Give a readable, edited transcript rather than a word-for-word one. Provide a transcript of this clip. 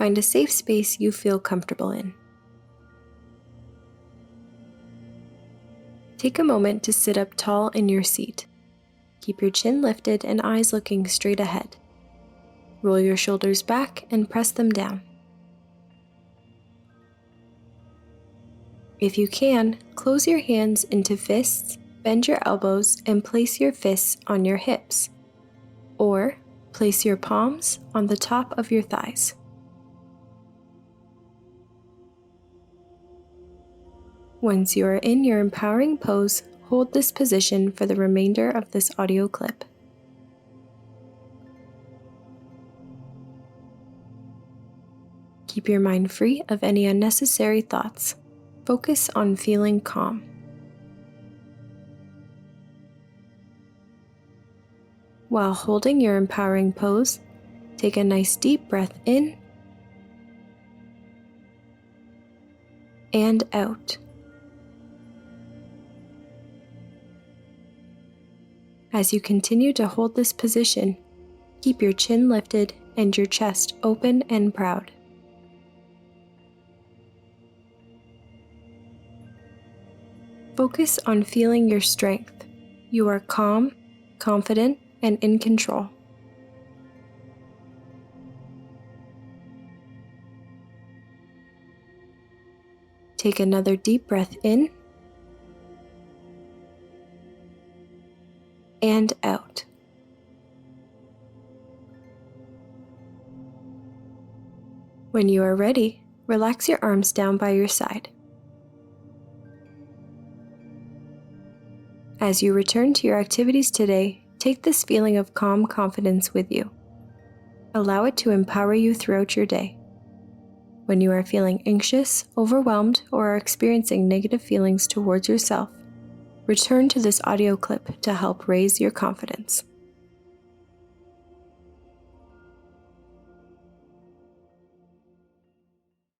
Find a safe space you feel comfortable in. Take a moment to sit up tall in your seat. Keep your chin lifted and eyes looking straight ahead. Roll your shoulders back and press them down. If you can, close your hands into fists, bend your elbows, and place your fists on your hips. Or place your palms on the top of your thighs. Once you are in your empowering pose, hold this position for the remainder of this audio clip. Keep your mind free of any unnecessary thoughts. Focus on feeling calm. While holding your empowering pose, take a nice deep breath in and out. As you continue to hold this position, keep your chin lifted and your chest open and proud. Focus on feeling your strength. You are calm, confident, and in control. Take another deep breath in and out. When you are ready, relax your arms down by your side. As you return to your activities today, take this feeling of calm confidence with you. Allow it to empower you throughout your day. When you are feeling anxious, overwhelmed, or are experiencing negative feelings towards yourself, return to this audio clip to help raise your confidence.